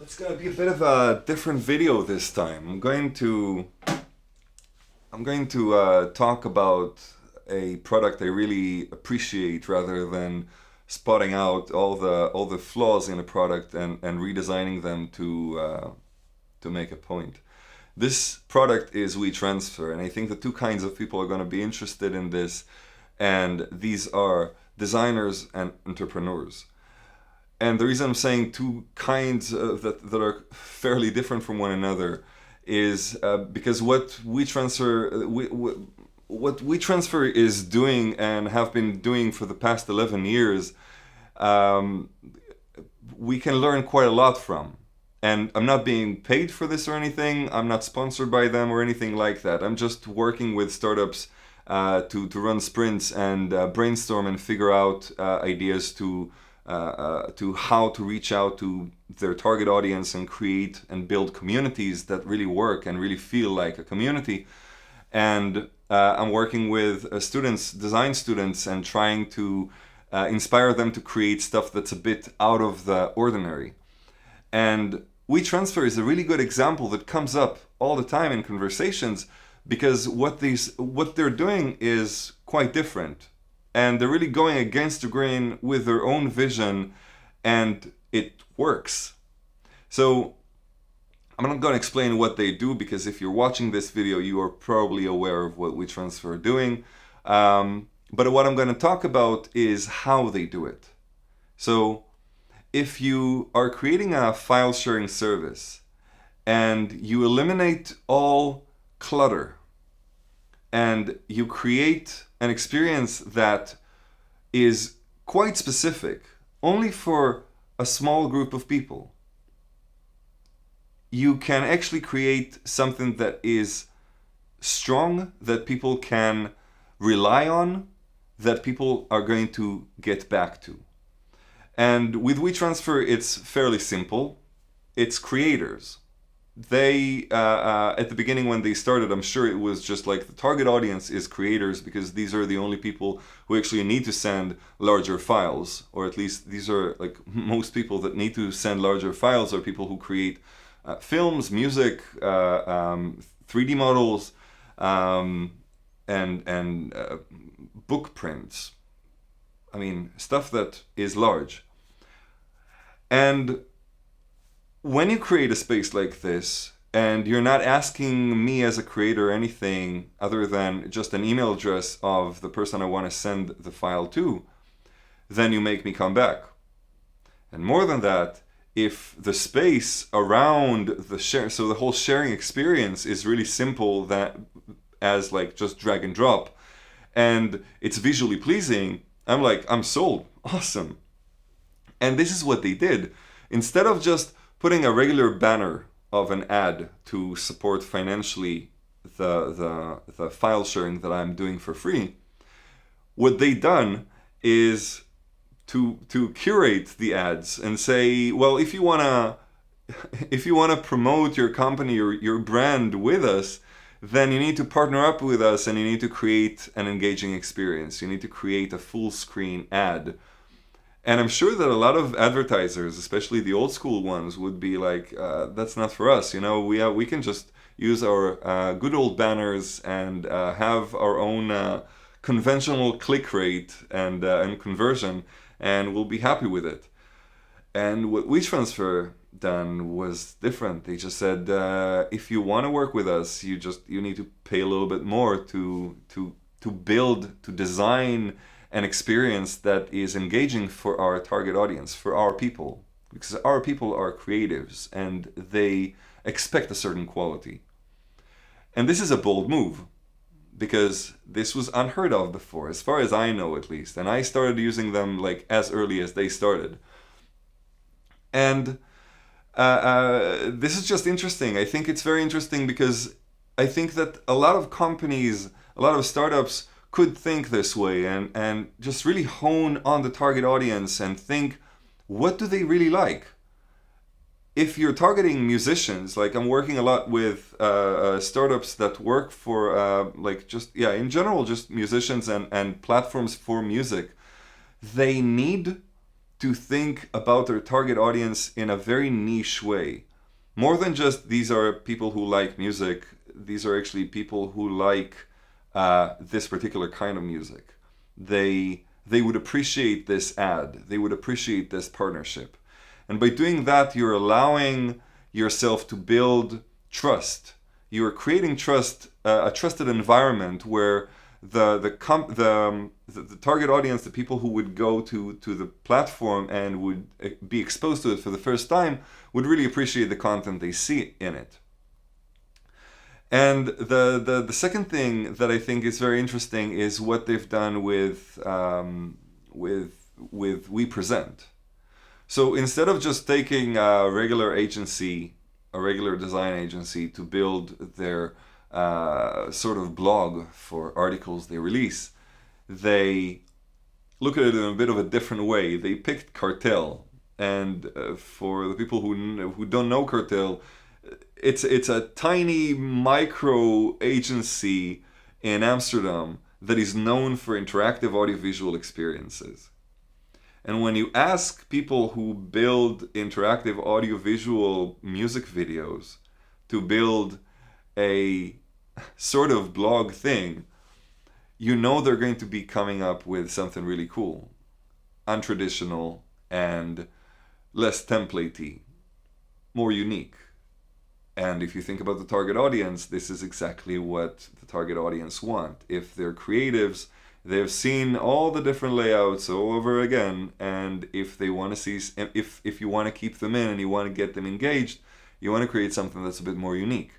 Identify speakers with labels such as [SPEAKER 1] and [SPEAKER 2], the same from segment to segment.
[SPEAKER 1] It's gonna be a bit of a different video this time. I'm going to talk about a product I really appreciate rather than spotting out all the flaws in a product and redesigning them to make a point. This product is WeTransfer, and I think the two kinds of people are going to be interested in this, and these are designers and entrepreneurs. And the reason I'm saying two kinds that are fairly different from one another is because what WeTransfer is doing and have been doing for the past 11 years, um, we can learn quite a lot from. And I'm not being paid for this or anything. I'm not sponsored by them or anything like that. I'm just working with startups to run sprints and brainstorm and figure out ideas to how to reach out to their target audience and create and build communities that really work and really feel like a community. And I'm working with students, design students, and trying to inspire them to create stuff that's a bit out of the ordinary. And WeTransfer is a really good example that comes up all the time in conversations because what they're doing is quite different. And they're really going against the grain with their own vision, and it works. So I'm not going to explain what they do because if you're watching this video, you are probably aware of what WeTransfer are doing. But what I'm going to talk about is how they do it. So if you are creating a file sharing service and you eliminate all clutter and you create an experience that is quite specific, only for a small group of people, you can actually create something that is strong, that people can rely on, that people are going to get back to. And with WeTransfer, it's fairly simple. It's creators. They, at the beginning when they started, I'm sure it was just like the target audience is creators because these are the only people who actually need to send larger files, or at least these are like most people that need to send larger files are people who create films, music, 3D models, and book prints. I mean, stuff that is large. And when you create a space like this, and you're not asking me as a creator anything other than just an email address of the person I want to send the file to, then you make me come back. And more than that, if the space around the share, so the whole sharing experience is really simple, that as like just drag and drop, and it's visually pleasing, I'm sold. Awesome. And this is what they did. Instead of just putting a regular banner of an ad to support financially the file sharing that I'm doing for free, what they done is to curate the ads and say, well, if you wanna promote your company or your brand with us, then you need to partner up with us and you need to create an engaging experience. You need to create a full screen ad. And I'm sure that a lot of advertisers, especially the old school ones, would be like, that's not for us. You know, we can just use our good old banners and have our own conventional click rate and conversion, and we'll be happy with it. And what WeTransfer done was different. They just said, if you want to work with us, you need to pay a little bit more to build, to design an experience that is engaging for our target audience, for our people, because our people are creatives and they expect a certain quality. And this is a bold move because this was unheard of before, as far as I know at least. And I started using them like as early as they started. And this is just interesting. I think it's very interesting because I think that a lot of companies, a lot of startups could think this way and just really hone on the target audience and think, what do they really like? If you're targeting musicians, like I'm working a lot with startups that work for in general, just musicians and platforms for music, they need to think about their target audience in a very niche way. More than just these are people who like music, these are actually people who like this particular kind of music. They would appreciate this ad. They would appreciate this partnership. And by doing that, you're allowing yourself to build trust. You are creating trust, a trusted environment where the target audience, the people who would go to the platform and would be exposed to it for the first time, would really appreciate the content they see in it. And the second thing that I think is very interesting is what they've done with WePresent. So instead of just taking a regular agency, a regular design agency, to build their sort of blog for articles they release, they look at it in a bit of a different way. They picked Cartel, and for the people who don't know Cartel, it's a tiny micro agency in Amsterdam that is known for interactive audiovisual experiences. And when you ask people who build interactive audiovisual music videos to build a sort of blog thing, you know they're going to be coming up with something really cool, untraditional, and less templatey, more unique. And if you think about the target audience, this is exactly what the target audience want. If they're creatives, they've seen all the different layouts all over again, and if they want to see, if you want to keep them in and you want to get them engaged, you want to create something that's a bit more unique.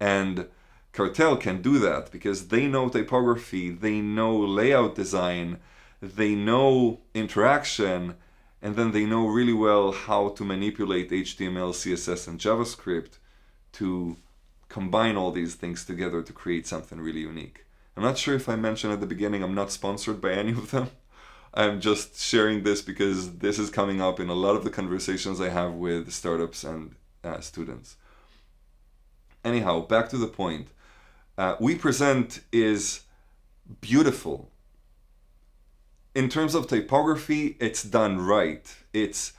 [SPEAKER 1] And Cartel can do that because they know typography, they know layout design, they know interaction, and then they know really well how to manipulate HTML, CSS, and JavaScript to combine all these things together to create something really unique. I'm not sure if I mentioned at the beginning, I'm not sponsored by any of them. I'm just sharing this because this is coming up in a lot of the conversations I have with startups and students. Anyhow, back to the point. WePresent is beautiful. In terms of typography, it's done right. It's,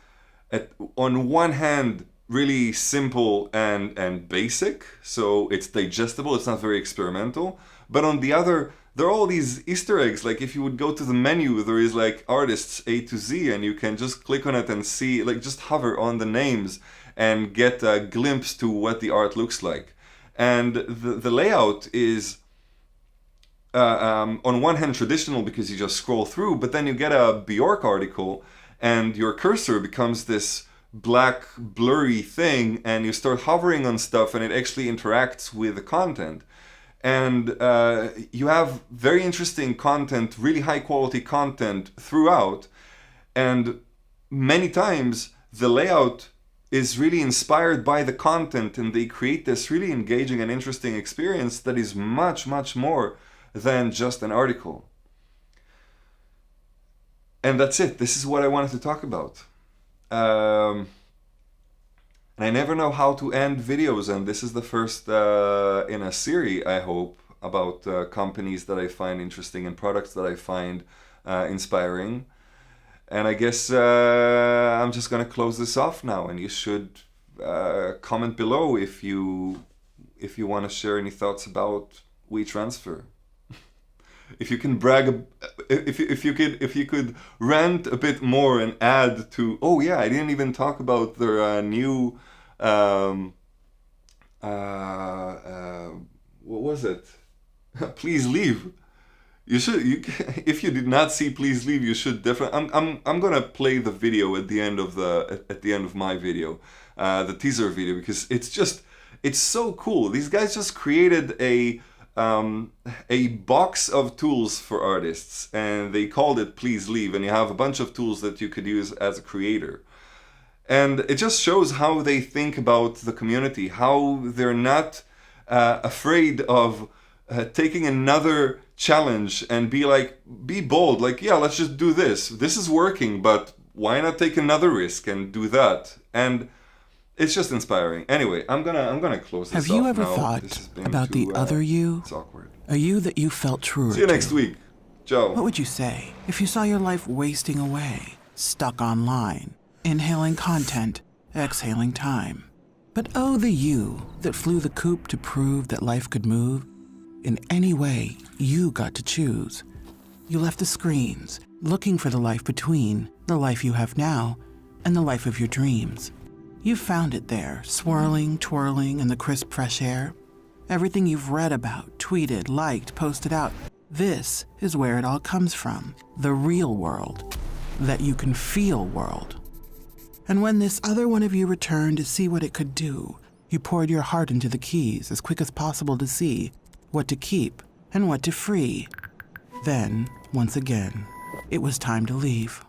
[SPEAKER 1] on one hand, really simple and basic, so it's digestible, it's not very experimental. But on the other, there are all these Easter eggs. Like if you would go to the menu, there is like artists A to Z, and you can just click on it and see, like just hover on the names and get a glimpse to what the art looks like. And the layout is on one hand traditional because you just scroll through, but then you get a Bjork article and your cursor becomes this black blurry thing, and you start hovering on stuff and it actually interacts with the content. And you have very interesting content, really high quality content throughout, and many times the layout is really inspired by the content, and they create this really engaging and interesting experience that is much, much more than just an article. And that's it. This is what I wanted to talk about. And I never know how to end videos, and this is the first in a series, I hope, about companies that I find interesting and products that I find inspiring. And I guess I'm just going to close this off now, and you should comment below if you want to share any thoughts about Wetransfer. If you can brag, if you could rant a bit more and add to, oh yeah, I didn't even talk about their new what was it? Please leave. You should. If you did not see Please Leave, you should definitely. I'm gonna play the video at the end of my video, the teaser video, because it's so cool. These guys just created a box of tools for artists, and they called it Please Leave, and you have a bunch of tools that you could use as a creator. And it just shows how they think about the community, how they're not afraid of taking another challenge and be bold, like, yeah, let's just do this. This is working, but why not take another risk and do that? And it's just inspiring. Anyway, I'm gonna close this off now.
[SPEAKER 2] Have you ever thought about the other you?
[SPEAKER 1] It's awkward.
[SPEAKER 2] A you that you felt truer to?
[SPEAKER 1] See you next week. Ciao.
[SPEAKER 2] What would you say if you saw your life wasting away? stuck online, inhaling content, exhaling time. But oh, the you that flew the coop to prove that life could move. In any way, you got to choose. You left the screens, looking for the life between the life you have now and the life of your dreams. You found it there, swirling, twirling in the crisp fresh air. Everything you've read about, tweeted, liked, posted out. This is where it all comes from, the real world, that you can feel world. And when this other one of you returned to see what it could do, you poured your heart into the keys as quick as possible to see what to keep and what to free. Then, once again, it was time to leave.